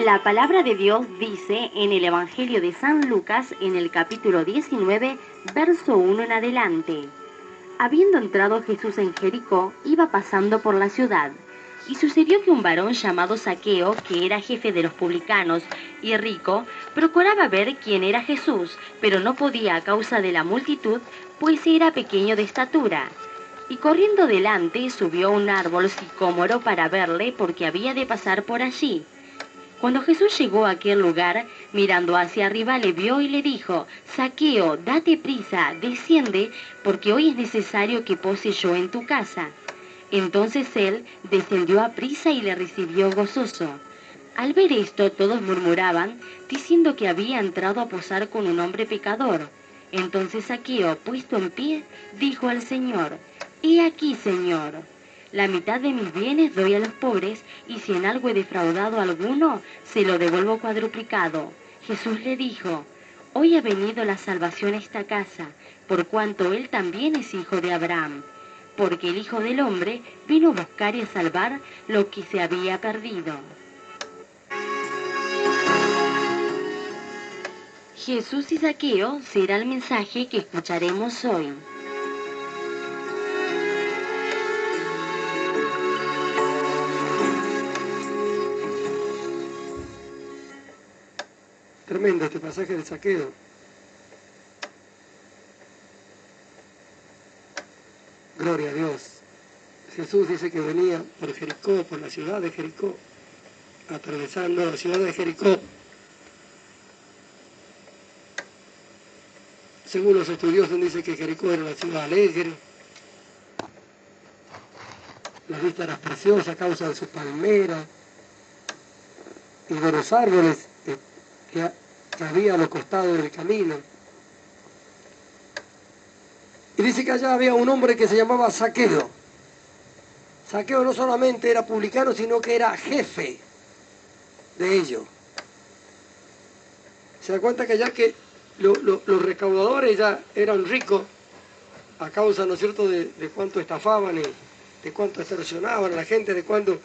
La palabra de Dios dice en el Evangelio de San Lucas, en el capítulo 19, verso 1 en adelante. Habiendo entrado Jesús en Jericó, iba pasando por la ciudad. Y sucedió que un varón llamado Zaqueo, que era jefe de los publicanos y rico, procuraba ver quién era Jesús, pero no podía a causa de la multitud, pues era pequeño de estatura. Y corriendo delante, subió a un árbol sicómoro para verle, porque había de pasar por allí. Cuando Jesús llegó a aquel lugar, mirando hacia arriba, le vio y le dijo: Zaqueo, date prisa, desciende, porque hoy es necesario que pose yo en tu casa. Entonces él descendió a prisa y le recibió gozoso. Al ver esto, todos murmuraban, diciendo que había entrado a posar con un hombre pecador. Entonces Zaqueo, puesto en pie, dijo al Señor: He aquí, Señor, la mitad de mis bienes doy a los pobres, y si en algo he defraudado a alguno, se lo devuelvo cuadruplicado. Jesús le dijo: Hoy ha venido la salvación a esta casa, por cuanto él también es hijo de Abraham, porque el Hijo del Hombre vino a buscar y a salvar lo que se había perdido. Jesús y Zaqueo será el mensaje que escucharemos hoy. Tremendo este pasaje de Zaqueo. Gloria a Dios. Jesús dice que venía por Jericó, por la ciudad de Jericó, atravesando la ciudad de Jericó. Según los estudiosos dicen que Jericó era una ciudad alegre, la vista era preciosa a causa de sus palmeras y de los árboles que había a los costados del camino. Y dice que allá había un hombre que se llamaba Zaqueo. Zaqueo no solamente era publicano, sino que era jefe de ellos. Se da cuenta que ya que los recaudadores ya eran ricos a causa, ¿no es cierto?, de cuánto estafaban y de cuánto extorsionaban a la gente, de cuánto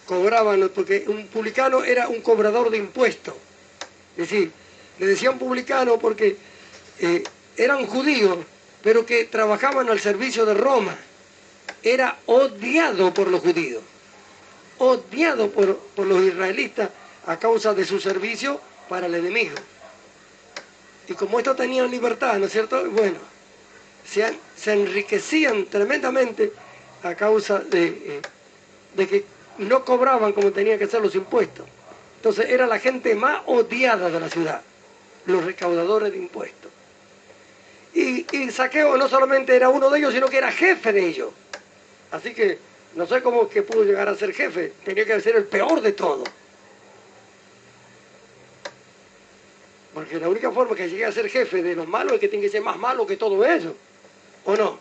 cobraban, porque un publicano era un cobrador de impuestos. Es decir, le decían publicano porque eran judíos, pero que trabajaban al servicio de Roma. Era odiado por los judíos, odiado por los israelitas a causa de su servicio para el enemigo. Y como estos tenían libertad, ¿no es cierto? Bueno, se enriquecían tremendamente a causa de que no cobraban como tenían que ser los impuestos. Entonces era la gente más odiada de la ciudad, los recaudadores de impuestos. Y Zaqueo no solamente era uno de ellos, sino que era jefe de ellos. Así que no sé cómo que pudo llegar a ser jefe, tenía que ser el peor de todos. Porque la única forma que llegue a ser jefe de los malos es que tiene que ser más malo que todo eso. ¿O no?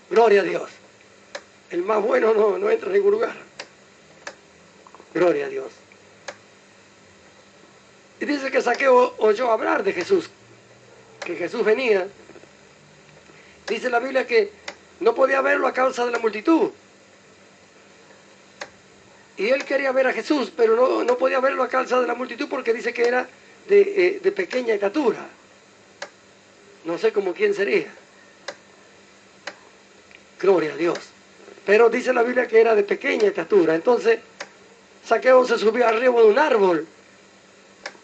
Gloria a Dios. El más bueno no entra en ningún lugar. Gloria a Dios. Y dice que Zaqueo oyó hablar de Jesús, que Jesús venía. Dice la Biblia que no podía verlo a causa de la multitud. Y él quería ver a Jesús, pero no podía verlo a causa de la multitud porque dice que era de pequeña estatura. No sé cómo quién sería. Gloria a Dios. Pero dice la Biblia que era de pequeña estatura. Entonces, Zaqueo se subió arriba de un árbol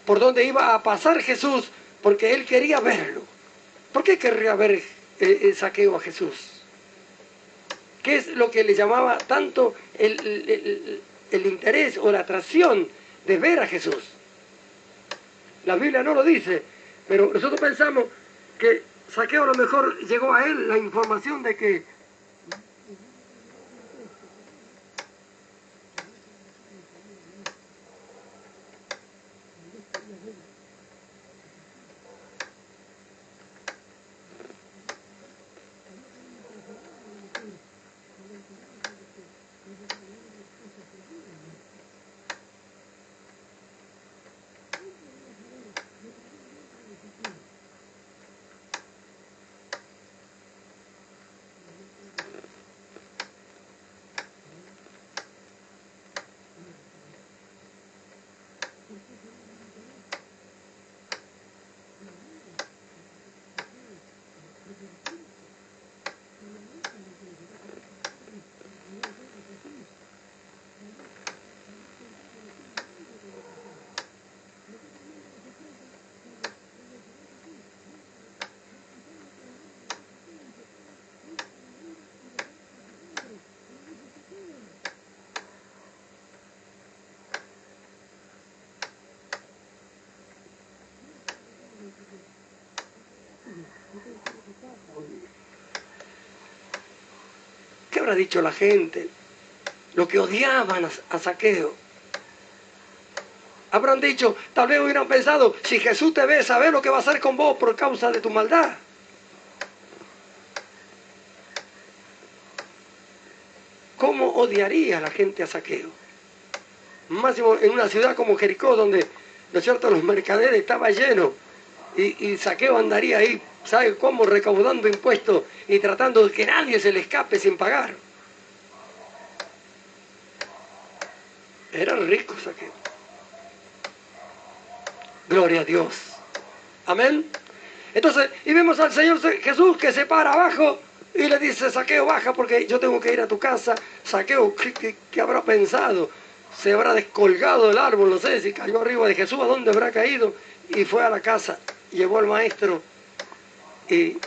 por donde iba a pasar Jesús, porque él quería verlo. ¿Por qué querría ver Zaqueo a Jesús? ¿Qué es lo que le llamaba tanto el interés o la atracción de ver a Jesús? La Biblia no lo dice, pero nosotros pensamos que Zaqueo a lo mejor llegó a él la información de que habrá dicho la gente? Lo que odiaban a Zaqueo. Habrán dicho, tal vez hubieran pensado, si Jesús te ve, ¿sabes lo que va a hacer con vos por causa de tu maldad? ¿Cómo odiaría la gente a Zaqueo? Máximo en una ciudad como Jericó, donde, ¿no es cierto?, los mercaderes estaban llenos, y Zaqueo andaría ahí, ¿sabe cómo? Recaudando impuestos y tratando de que nadie se le escape sin pagar. Era rico Zaqueo. Gloria a Dios. Amén. Entonces, y vemos al Señor Jesús que se para abajo y le dice, Zaqueo, baja porque yo tengo que ir a tu casa. Zaqueo, ¿qué habrá pensado? Se habrá descolgado del árbol, no sé si cayó arriba de Jesús, ¿a dónde habrá caído? Y fue a la casa, llevó al maestro. Y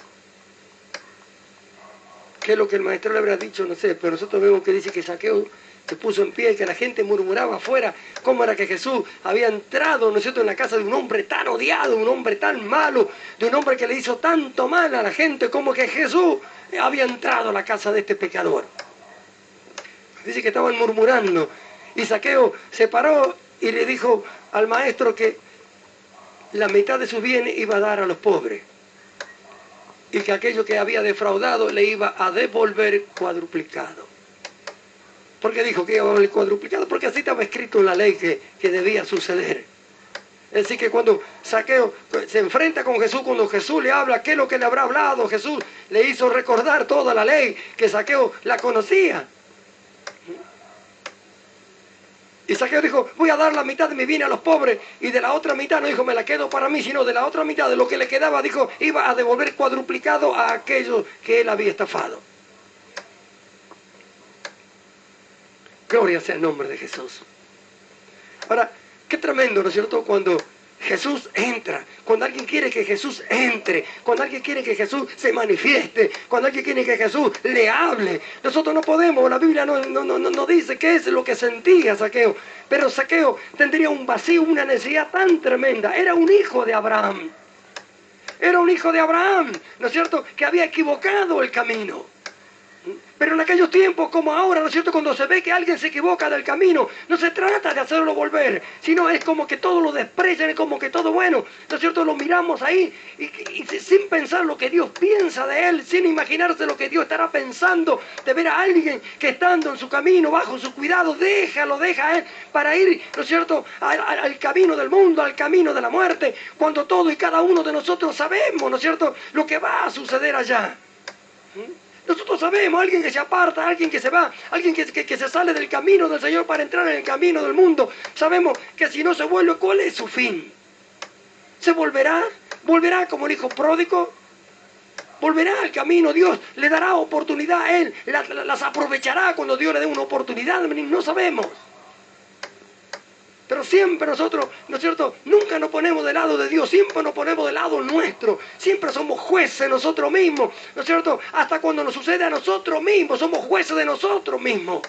¿qué es lo que el maestro le habrá dicho? No sé, pero nosotros vemos que dice que Zaqueo se puso en pie y que la gente murmuraba afuera cómo era que Jesús había entrado, ¿no es cierto?, en la casa de un hombre tan odiado, un hombre tan malo, de un hombre que le hizo tanto mal a la gente, como que Jesús había entrado a la casa de este pecador. Dice que estaban murmurando y Zaqueo se paró y le dijo al maestro que la mitad de sus bienes iba a dar a los pobres y que aquello que había defraudado le iba a devolver cuadruplicado. ¿Por qué dijo que iba a devolver cuadruplicado? Porque así estaba escrito en la ley que debía suceder. Es decir, que cuando Zaqueo se enfrenta con Jesús, cuando Jesús le habla, ¿qué es lo que le habrá hablado? Jesús le hizo recordar toda la ley, que Zaqueo la conocía. Y Zaqueo dijo, voy a dar la mitad de mi bien a los pobres, y de la otra mitad no dijo, me la quedo para mí, sino de la otra mitad de lo que le quedaba, dijo, iba a devolver cuadruplicado a aquellos que él había estafado. Gloria sea el nombre de Jesús. Ahora, qué tremendo, ¿no es cierto?, cuando Jesús entra, cuando alguien quiere que Jesús entre, cuando alguien quiere que Jesús se manifieste, cuando alguien quiere que Jesús le hable. Nosotros no podemos, la Biblia no dice qué es lo que sentía Zaqueo, pero Zaqueo tendría un vacío, una necesidad tan tremenda. Era un hijo de Abraham. Era un hijo de Abraham, ¿no es cierto?, que había equivocado el camino. Pero en aquellos tiempos como ahora, ¿no es cierto?, cuando se ve que alguien se equivoca del camino, no se trata de hacerlo volver, sino es como que todo lo desprecian, es como que todo bueno, ¿no es cierto?, lo miramos ahí y sin pensar lo que Dios piensa de él, sin imaginarse lo que Dios estará pensando de ver a alguien que estando en su camino, bajo su cuidado, deja a él para ir, ¿no es cierto?, al camino del mundo, al camino de la muerte, cuando todo y cada uno de nosotros sabemos, ¿no es cierto?, lo que va a suceder allá. Nosotros sabemos, alguien que se aparta, alguien que se va, alguien que se sale del camino del Señor para entrar en el camino del mundo. Sabemos que si no se vuelve, ¿cuál es su fin? ¿Se volverá? ¿Volverá como el hijo pródigo? ¿Volverá al camino? Dios le dará oportunidad a él, las aprovechará cuando Dios le dé una oportunidad. No sabemos. Pero siempre nosotros, ¿no es cierto?, nunca nos ponemos del lado de Dios, siempre nos ponemos del lado nuestro, siempre somos jueces nosotros mismos, ¿no es cierto?, hasta cuando nos sucede a nosotros mismos, somos jueces de nosotros mismos.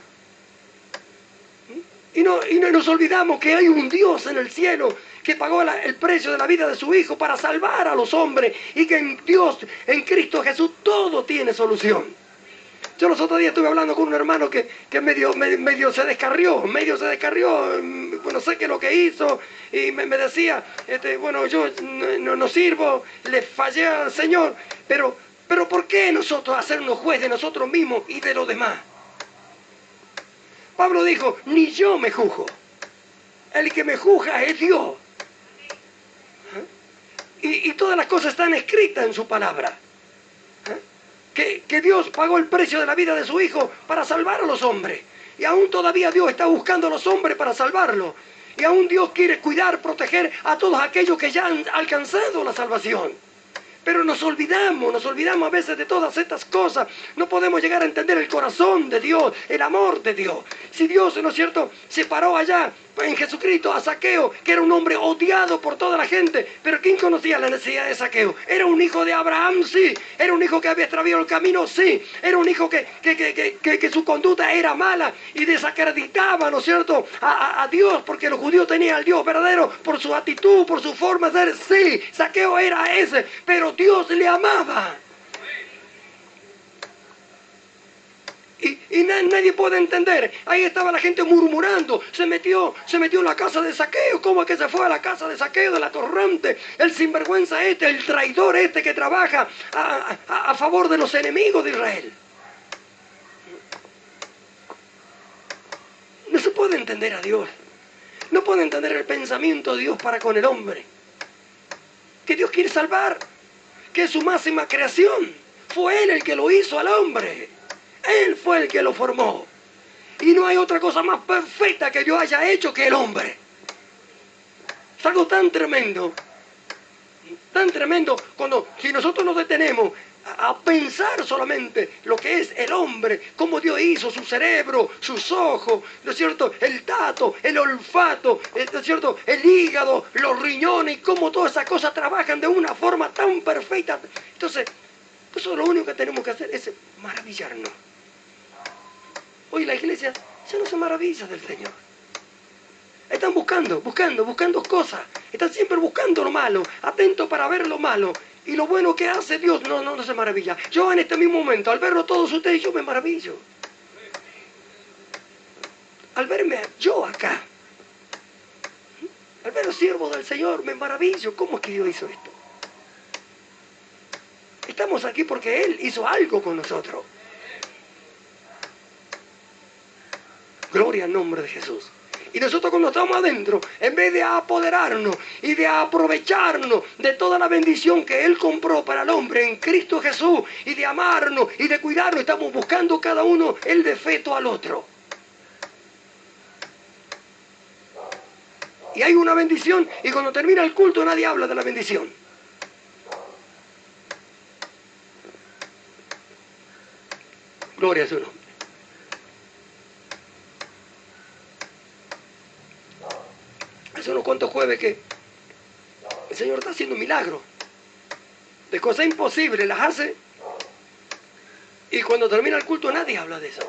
Y no nos olvidamos que hay un Dios en el cielo que pagó el precio de la vida de su Hijo para salvar a los hombres, y que en Dios, en Cristo Jesús, todo tiene solución. Yo los otros días estuve hablando con un hermano que medio se descarrió, bueno, sé qué es lo que hizo, y me decía, bueno, yo no sirvo, le fallé al Señor, pero ¿por qué nosotros hacernos juez de nosotros mismos y de los demás? Pablo dijo, ni yo me juzgo, el que me juzga es Dios. Y todas las cosas están escritas en su palabra. Que Dios pagó el precio de la vida de su Hijo para salvar a los hombres. Y aún todavía Dios está buscando a los hombres para salvarlos. Y aún Dios quiere cuidar, proteger a todos aquellos que ya han alcanzado la salvación. Pero nos olvidamos a veces de todas estas cosas. No podemos llegar a entender el corazón de Dios, el amor de Dios. Si Dios, ¿no es cierto?, separó allá en Jesucristo a Zaqueo, que era un hombre odiado por toda la gente. Pero ¿quién conocía la necesidad de Zaqueo? Era un hijo de Abraham, sí. Era un hijo que había extraviado el camino, sí. Era un hijo que su conducta era mala y desacreditaba, ¿no es cierto?, a Dios, porque los judíos tenían al Dios verdadero por su actitud, por su forma de ser. Sí, Zaqueo era ese, pero Dios le amaba. Y nadie puede entender. Ahí estaba la gente murmurando. Se metió en la casa de Zaqueo. ¿Cómo es que se fue a la casa de Zaqueo, de la torrente? El sinvergüenza este, el traidor este que trabaja a favor de los enemigos de Israel. No se puede entender a Dios. No puede entender el pensamiento de Dios para con el hombre. Que Dios quiere salvar. Que es su máxima creación. Fue Él el que lo hizo al hombre. Él fue el que lo formó. Y no hay otra cosa más perfecta que Dios haya hecho que el hombre. Es algo tan tremendo. Tan tremendo cuando, si nosotros nos detenemos a pensar solamente lo que es el hombre, cómo Dios hizo su cerebro, sus ojos, ¿no es cierto? El tato, el olfato, ¿no es cierto? El hígado, los riñones, y cómo todas esas cosas trabajan de una forma tan perfecta. Entonces, eso lo único que tenemos que hacer es maravillarnos. Hoy la iglesia ya no se maravilla del Señor. Están buscando cosas. Están siempre buscando lo malo, atentos para ver lo malo. Y lo bueno que hace Dios no se maravilla. Yo en este mismo momento, al verlo todos ustedes, yo me maravillo. Al verme yo acá, al ver los siervos del Señor, me maravillo. ¿Cómo es que Dios hizo esto? Estamos aquí porque Él hizo algo con nosotros. Gloria al nombre de Jesús. Y nosotros cuando estamos adentro, en vez de apoderarnos y de aprovecharnos de toda la bendición que Él compró para el hombre en Cristo Jesús, y de amarnos y de cuidarnos, estamos buscando cada uno el defecto al otro. Y hay una bendición, y cuando termina el culto nadie habla de la bendición. Gloria a su nombre. Hace unos cuantos jueves que el Señor está haciendo milagros. De cosas imposibles las hace. Y cuando termina el culto nadie habla de eso.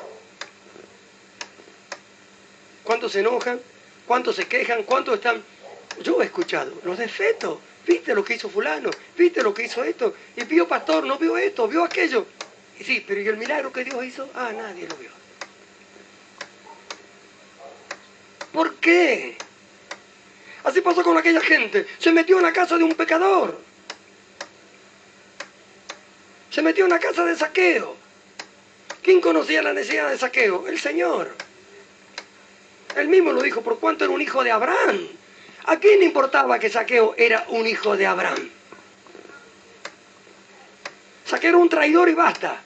¿Cuántos se enojan? ¿Cuántos se quejan? ¿Cuántos están? Yo he escuchado los defectos. ¿Viste lo que hizo fulano? ¿Viste lo que hizo esto? Y vio pastor, no vio esto, vio aquello. Y sí, pero ¿y el milagro que Dios hizo? Ah, nadie lo vio. ¿Por qué? Así pasó con aquella gente. Se metió en la casa de un pecador. Se metió en la casa de Zaqueo. ¿Quién conocía la necesidad de Zaqueo? El Señor. Él mismo lo dijo, por cuanto era un hijo de Abraham. ¿A quién le importaba que Zaqueo era un hijo de Abraham? Zaqueo era un traidor y basta.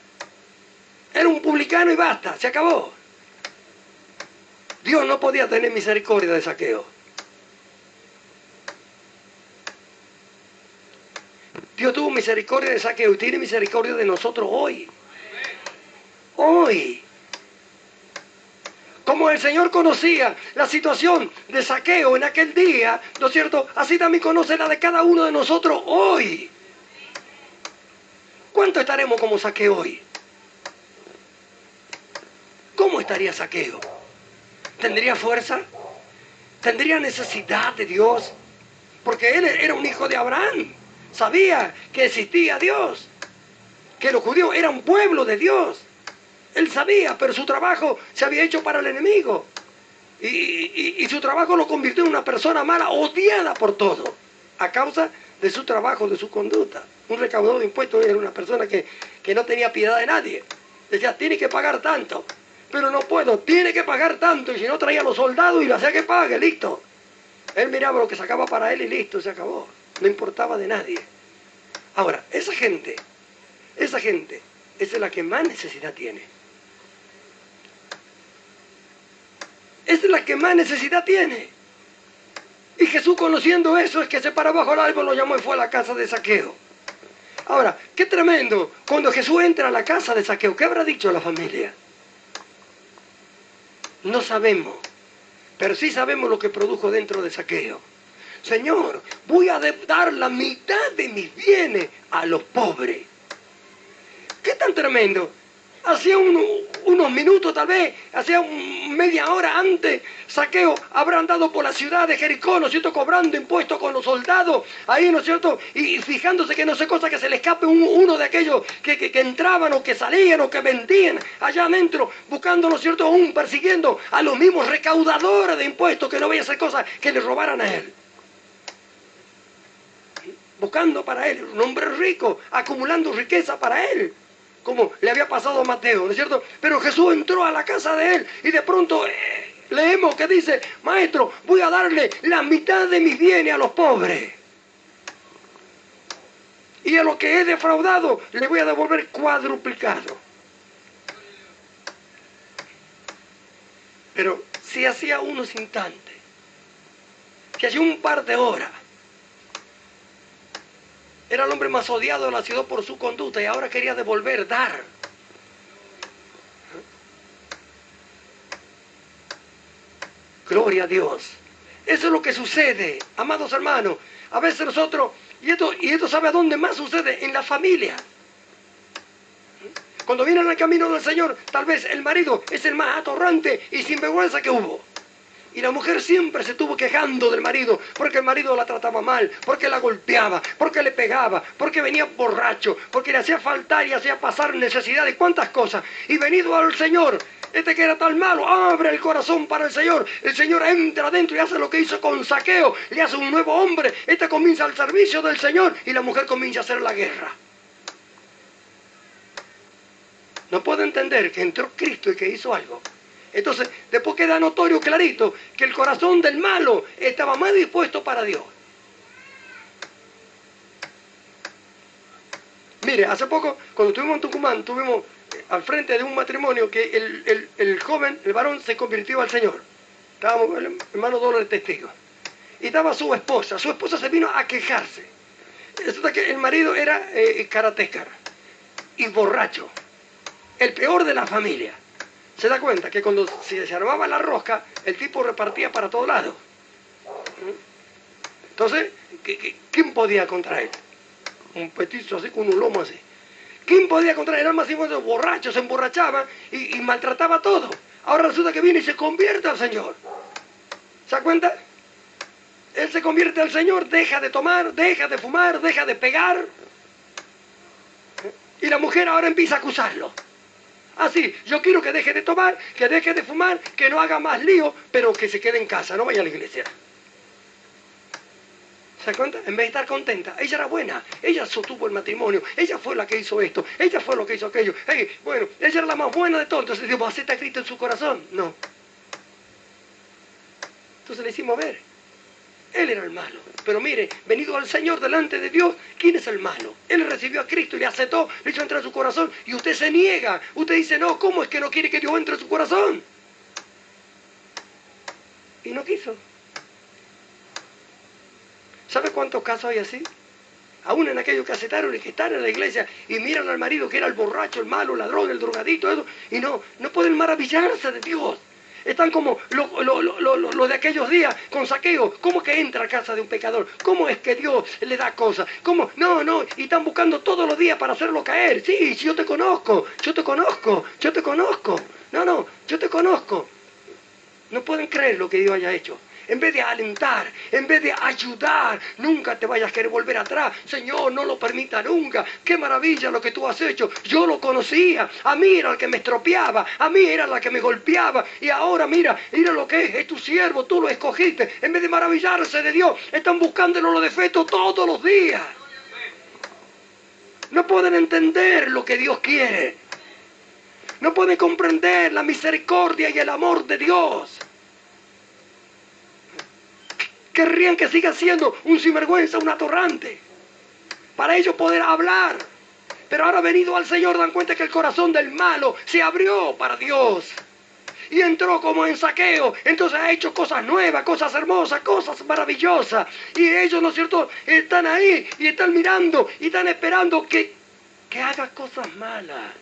Era un publicano y basta. Se acabó. Dios no podía tener misericordia de Zaqueo. Dios tuvo misericordia de Zaqueo y tiene misericordia de nosotros hoy. Hoy. Como el Señor conocía la situación de Zaqueo en aquel día, ¿no es cierto? Así también conoce la de cada uno de nosotros hoy. ¿Cuánto estaremos como Zaqueo hoy? ¿Cómo estaría Zaqueo? ¿Tendría fuerza? ¿Tendría necesidad de Dios? Porque él era un hijo de Abraham. Sabía que existía Dios, que los judíos eran pueblo de Dios. Él sabía, pero su trabajo se había hecho para el enemigo. Y su trabajo lo convirtió en una persona mala, odiada por todo, a causa de su trabajo, de su conducta. Un recaudador de impuestos era una persona que no tenía piedad de nadie. Decía, tiene que pagar tanto, pero no puedo, tiene que pagar tanto. Y si no, traía a los soldados y lo hacía que pague, listo. Él miraba lo que sacaba para él y listo, se acabó. No importaba de nadie. Ahora, esa gente, esa es la que más necesidad tiene. Esa es la que más necesidad tiene. Y Jesús, conociendo eso, es que se paró bajo el árbol, lo llamó y fue a la casa de Zaqueo. Ahora, qué tremendo, cuando Jesús entra a la casa de Zaqueo, ¿qué habrá dicho a la familia? No sabemos, pero sí sabemos lo que produjo dentro de Zaqueo. Señor, voy a dar la mitad de mis bienes a los pobres. ¿Qué tan tremendo? Hacía unos minutos, tal vez, hacía media hora antes, Zaqueo habrá andado por la ciudad de Jericó, ¿no es cierto?, cobrando impuestos con los soldados, ahí, ¿no es cierto?, y fijándose que no sé cosa que se le escape uno de aquellos que entraban o que salían o que vendían allá adentro, buscando, ¿no es cierto?, aún persiguiendo a los mismos recaudadores de impuestos, que no vaya a hacer cosas que le robaran a él. Buscando para él, un hombre rico, acumulando riqueza para él, como le había pasado a Mateo, ¿no es cierto? Pero Jesús entró a la casa de él y de pronto leemos que dice: maestro, voy a darle la mitad de mis bienes a los pobres. Y a lo que he defraudado le voy a devolver cuadruplicado. Pero si hacía unos instantes, si hacía un par de horas, era el hombre más odiado de la ciudad por su conducta y ahora quería devolver, dar. Gloria a Dios. Eso es lo que sucede, amados hermanos. A veces nosotros, y esto sabe a dónde más sucede, en la familia. Cuando vienen al camino del Señor, tal vez el marido es el más atorrante y sinvergüenza que hubo. Y la mujer siempre se estuvo quejando del marido, porque el marido la trataba mal, porque la golpeaba, porque le pegaba, porque venía borracho, porque le hacía faltar y hacía pasar necesidades, cuántas cosas. Y venido al Señor, este que era tan malo, abre el corazón para el Señor entra adentro y hace lo que hizo con Zaqueo, le hace un nuevo hombre, este comienza al servicio del Señor y la mujer comienza a hacer la guerra. No puedo entender que entró Cristo y que hizo algo. Entonces, después queda notorio, clarito, que el corazón del malo estaba más dispuesto para Dios. Mire, hace poco, cuando estuvimos en Tucumán, estuvimos al frente de un matrimonio que el joven, el varón, se convirtió al Señor. Estábamos el hermano Dolores testigo. Y estaba su esposa se vino a quejarse. Resulta que el marido era karateca y borracho, el peor de la familia. Se da cuenta que cuando se armaba la rosca, el tipo repartía para todos lados. Entonces, ¿quién podía contra él? Un petizo así, con un lomo así. ¿Quién podía contra él? Era más borracho, se emborrachaba y maltrataba todo. Ahora resulta que viene y se convierte al Señor. ¿Se da cuenta? Él se convierte al Señor, deja de tomar, deja de fumar, deja de pegar. Y la mujer ahora empieza a acusarlo. Así, yo quiero que deje de tomar, que deje de fumar, que no haga más lío, pero que se quede en casa, no vaya a la iglesia. ¿Se da cuenta? En vez de estar contenta, ella era buena, ella sostuvo el matrimonio, ella fue la que hizo esto, ella fue lo que hizo aquello. Bueno, ella era la más buena de todo, entonces Dios, ¿acepta a Cristo en su corazón? No. Entonces le hicimos ver, él era el malo. Pero mire, venido al Señor delante de Dios, ¿quién es el malo? Él recibió a Cristo y le aceptó, le hizo entrar a su corazón y usted se niega. Usted dice, no, ¿cómo es que no quiere que Dios entre en su corazón? Y no quiso. ¿Sabe cuántos casos hay así? Aún en aquellos que aceptaron y que están en la iglesia y miran al marido que era el borracho, el malo, el ladrón, el drogadito, eso, y no pueden maravillarse de Dios. Están como lo de aquellos días con Zaqueo. ¿Cómo que entra a casa de un pecador? ¿Cómo es que Dios le da cosas? ¿Cómo? No, y están buscando todos los días para hacerlo caer. Sí, yo te conozco, yo te conozco, yo te conozco. No, yo te conozco. No pueden creer lo que Dios haya hecho. En vez de alentar, en vez de ayudar, nunca te vayas a querer volver atrás. Señor, no lo permita nunca. Qué maravilla lo que tú has hecho. Yo lo conocía. A mí era el que me estropeaba. A mí era la que me golpeaba. Y ahora mira lo que es tu siervo. Tú lo escogiste. En vez de maravillarse de Dios, están buscándolo los defectos todos los días. No pueden entender lo que Dios quiere. No pueden comprender la misericordia y el amor de Dios. Querrían que siga siendo un sinvergüenza, un atorrante, para ellos poder hablar. Pero ahora venido al Señor dan cuenta que el corazón del malo se abrió para Dios. Y entró como en Zaqueo. Entonces ha hecho cosas nuevas, cosas hermosas, cosas maravillosas. Y ellos, ¿no es cierto?, están ahí y están mirando y están esperando que haga cosas malas.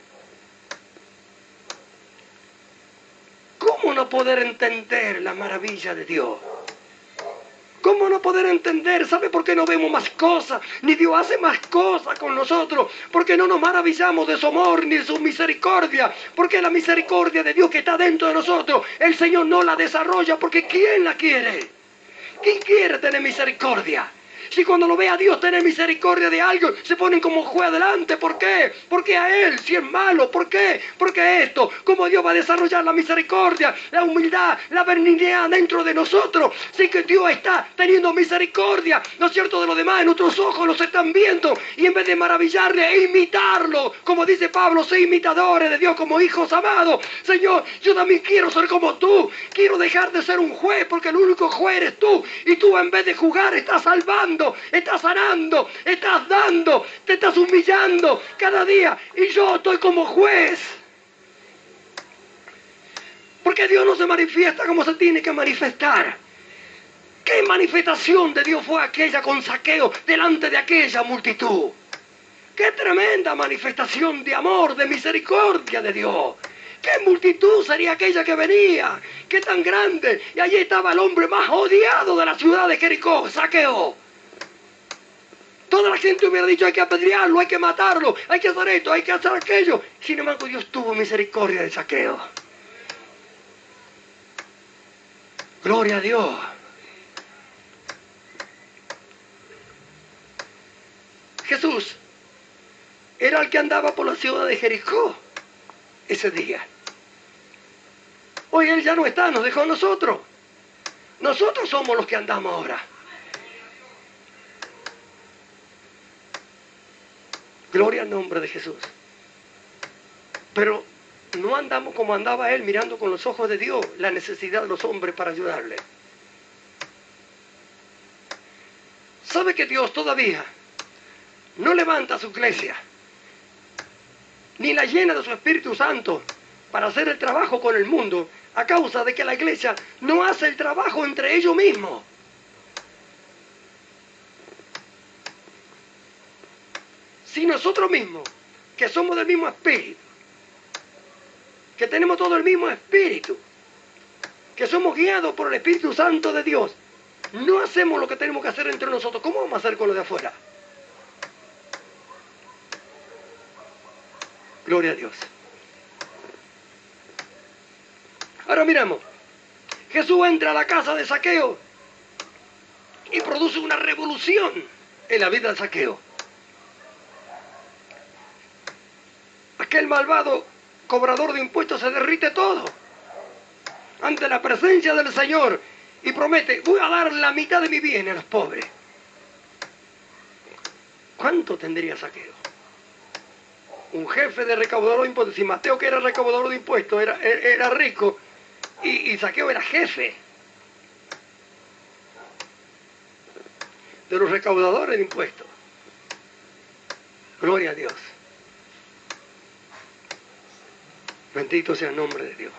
¿Cómo no poder entender la maravilla de Dios? ¿Cómo no poder entender? ¿Sabe por qué no vemos más cosas? Ni Dios hace más cosas con nosotros. Porque no nos maravillamos de su amor ni de su misericordia. Porque la misericordia de Dios que está dentro de nosotros, el Señor no la desarrolla. Porque ¿quién la quiere? ¿Quién quiere tener misericordia? Si cuando lo ve a Dios tener misericordia de algo, se ponen como juez adelante. ¿Por qué? Porque a Él, si es malo. ¿Por qué? Porque esto, como Dios va a desarrollar la misericordia, la humildad, la benignidad dentro de nosotros. Sí que Dios está teniendo misericordia, ¿no es cierto?, de los demás. En nuestros ojos los están viendo. Y en vez de maravillarle e imitarlo, como dice Pablo, sé imitadores de Dios como hijos amados. Señor, yo también quiero ser como tú. Quiero dejar de ser un juez, porque el único juez eres tú. Y tú, en vez de jugar, estás salvando. Estás sanando, estás dando, te estás humillando cada día. Y yo estoy como juez. Porque Dios no se manifiesta como se tiene que manifestar. ¿Qué manifestación de Dios fue aquella con Zaqueo delante de aquella multitud? ¡Qué tremenda manifestación de amor, de misericordia de Dios! ¡Qué multitud sería aquella que venía! ¡Qué tan grande! Y allí estaba el hombre más odiado de la ciudad de Jericó, Zaqueo. Toda la gente hubiera dicho: hay que apedrearlo, hay que matarlo, hay que hacer esto, hay que hacer aquello. Sin embargo, Dios tuvo misericordia de Zaqueo. Gloria a Dios. Jesús era el que andaba por la ciudad de Jericó ese día. Hoy Él ya no está, nos dejó a nosotros. Nosotros somos los que andamos ahora. Gloria al nombre de Jesús. Pero no andamos como andaba Él, mirando con los ojos de Dios la necesidad de los hombres para ayudarle. ¿Sabe que Dios todavía no levanta su iglesia, ni la llena de su Espíritu Santo para hacer el trabajo con el mundo, a causa de que la iglesia no hace el trabajo entre ellos mismos? Si nosotros mismos, que somos del mismo espíritu, que tenemos todo el mismo espíritu, que somos guiados por el Espíritu Santo de Dios, no hacemos lo que tenemos que hacer entre nosotros, ¿cómo vamos a hacer con lo de afuera? Gloria a Dios. Ahora miramos. Jesús entra a la casa de Zaqueo y produce una revolución en la vida de Zaqueo. Aquel malvado cobrador de impuestos se derrite todo ante la presencia del Señor y promete: voy a dar la mitad de mi bien a los pobres. ¿Cuánto tendría Zaqueo? Un jefe de recaudador de impuestos. Si Mateo, que era recaudador de impuestos, era rico, y Zaqueo era jefe de los recaudadores de impuestos. Gloria a Dios. Bendito sea el nombre de Dios.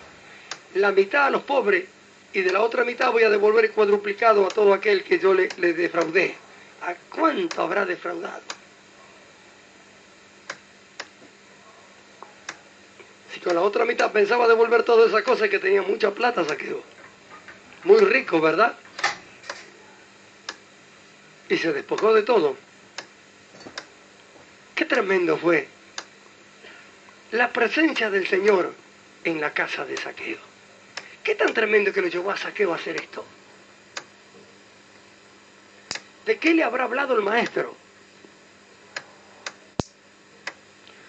La mitad a los pobres, y de la otra mitad voy a devolver cuadruplicado a todo aquel que yo le defraudé. ¿A cuánto habrá defraudado? Si con la otra mitad pensaba devolver todas esas cosas, que tenía mucha plata, Zaqueo. Muy rico, ¿verdad? Y se despojó de todo. Qué tremendo fue la presencia del Señor en la casa de Zaqueo. Qué tan tremendo que lo llevó a Zaqueo a hacer esto. ¿De qué le habrá hablado el maestro?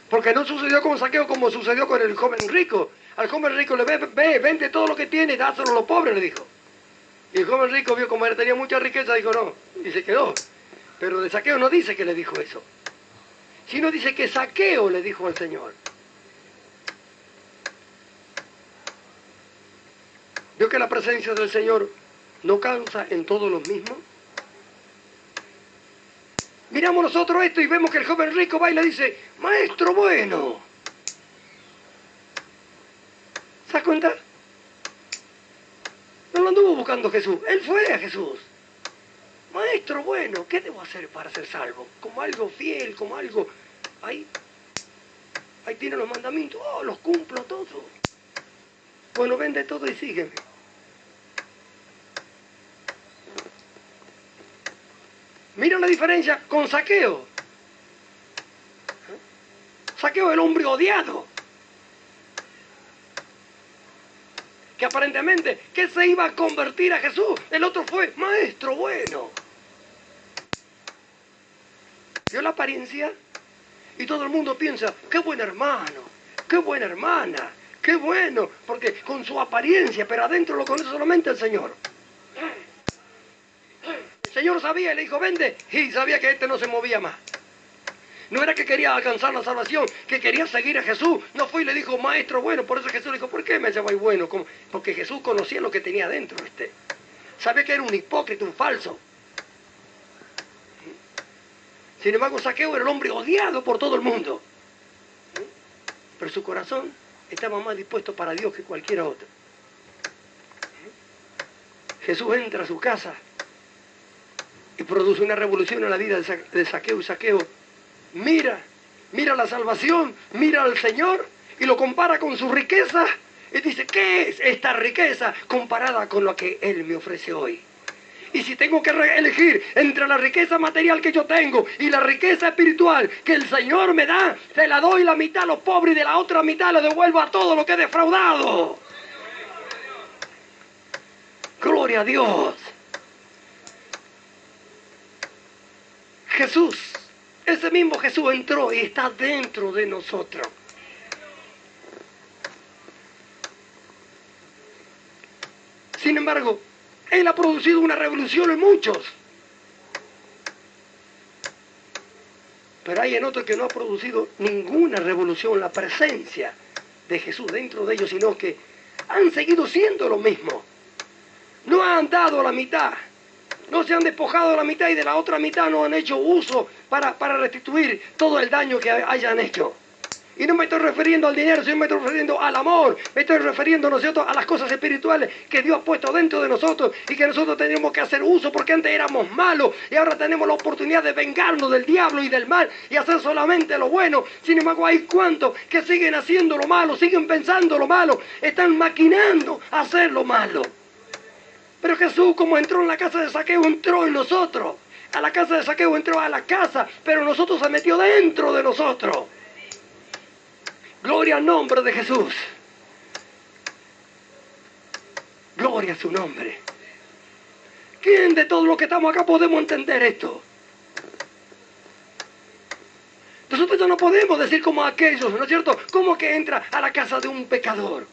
Porque no sucedió con Zaqueo como sucedió con el joven rico. Al joven rico le ve, vende todo lo que tiene y dáselo a los pobres, le dijo. Y el joven rico vio como él tenía mucha riqueza, dijo no, y se quedó. Pero de Zaqueo no dice que le dijo eso, sino dice que Zaqueo le dijo al Señor. ¿Vio que la presencia del Señor no causa en todos los mismos? Miramos nosotros esto y vemos que el joven rico va y le dice: maestro bueno. ¿Se das cuenta? No lo anduvo buscando Jesús, él fue a Jesús. Maestro bueno, ¿qué debo hacer para ser salvo? Como algo fiel, como algo... Ahí tiene los mandamientos, los cumplo todos. Bueno, vende todo y sígueme. Mira la diferencia con Zaqueo. Zaqueo es el hombre odiado. Que aparentemente, que se iba a convertir a Jesús. El otro fue maestro bueno. Vio la apariencia y todo el mundo piensa, qué buen hermano, qué buena hermana, qué bueno, porque con su apariencia, pero adentro lo conoce solamente el Señor. El Señor sabía y le dijo, vende, y sabía que este no se movía más. No era que quería alcanzar la salvación, que quería seguir a Jesús. No fue y le dijo, maestro bueno. Por eso Jesús le dijo, ¿por qué me llamáis bueno? Porque Jesús conocía lo que tenía dentro. Sabía que era un hipócrita, un falso. Sin embargo, Zaqueo era el hombre odiado por todo el mundo. Pero su corazón estaba más dispuesto para Dios que cualquier otro. Jesús entra a su casa y produce una revolución en la vida de Zaqueo. Y Zaqueo mira la salvación, mira al Señor y lo compara con su riqueza y dice, ¿qué es esta riqueza comparada con lo que Él me ofrece hoy? Y si tengo que elegir entre la riqueza material que yo tengo y la riqueza espiritual que el Señor me da, se la doy la mitad a los pobres y de la otra mitad le devuelvo a todo lo que he defraudado. Gloria a Dios. Jesús, ese mismo Jesús entró y está dentro de nosotros. Sin embargo, Él ha producido una revolución en muchos. Pero hay en otros que no ha producido ninguna revolución, la presencia de Jesús dentro de ellos, sino que han seguido siendo lo mismo. No han dado la mitad. No se han despojado de la mitad y de la otra mitad no han hecho uso para restituir todo el daño que hayan hecho. Y no me estoy refiriendo al dinero, sino me estoy refiriendo al amor. Me estoy refiriendo, ¿no es cierto?, a las cosas espirituales que Dios ha puesto dentro de nosotros y que nosotros tenemos que hacer uso porque antes éramos malos y ahora tenemos la oportunidad de vengarnos del diablo y del mal y hacer solamente lo bueno. Sin embargo, hay cuantos que siguen haciendo lo malo, siguen pensando lo malo, están maquinando hacer lo malo. Pero Jesús, como entró en la casa de Zaqueo, entró en nosotros. A la casa de Zaqueo entró a la casa, pero nosotros se metió dentro de nosotros. Gloria al nombre de Jesús. Gloria a su nombre. ¿Quién de todos los que estamos acá podemos entender esto? Nosotros ya no podemos decir como aquellos, ¿no es cierto? ¿Cómo que entra a la casa de un pecador?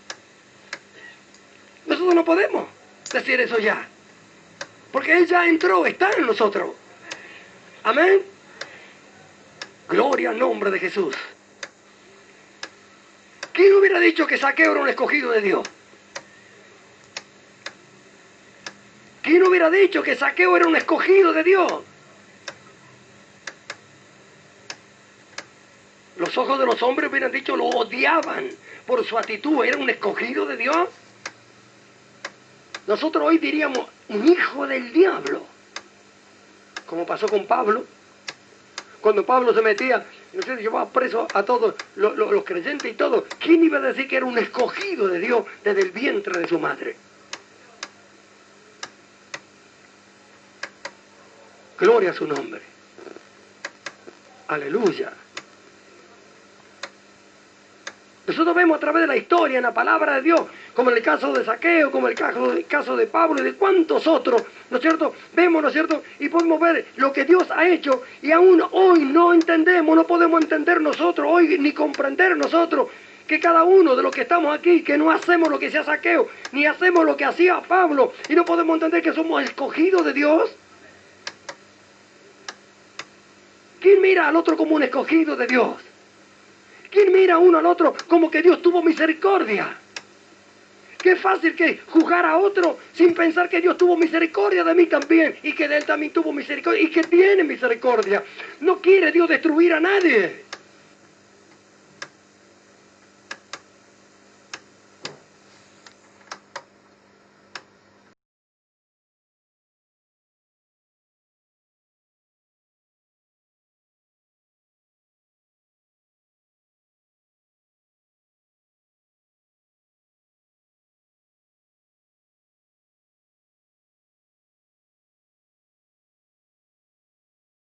Nosotros no podemos decir eso ya. Porque Él ya entró, está en nosotros. Amén. Gloria al nombre de Jesús. ¿Quién hubiera dicho que Zaqueo era un escogido de Dios? ¿Quién hubiera dicho que Zaqueo era un escogido de Dios? Los ojos de los hombres hubieran dicho, lo odiaban por su actitud. ¿Era un escogido de Dios? Nosotros hoy diríamos, un hijo del diablo. Como pasó con Pablo. Cuando Pablo se metía, no sé, llevaba preso a todos los creyentes y todo. ¿Quién iba a decir que era un escogido de Dios desde el vientre de su madre? Gloria a su nombre. Aleluya. Nosotros vemos a través de la historia, en la palabra de Dios, como en el caso de Zaqueo, como en el caso de Pablo y de cuantos otros, ¿no es cierto? Vemos, ¿no es cierto? Y podemos ver lo que Dios ha hecho y aún hoy no entendemos, no podemos entender nosotros hoy ni comprender nosotros que cada uno de los que estamos aquí, que no hacemos lo que hacía Zaqueo, ni hacemos lo que hacía Pablo y no podemos entender que somos escogidos de Dios. ¿Quién mira al otro como un escogido de Dios? ¿Quién mira uno al otro como que Dios tuvo misericordia? Qué fácil que es juzgar a otro sin pensar que Dios tuvo misericordia de mí también y que de él también tuvo misericordia y que tiene misericordia. No quiere Dios destruir a nadie.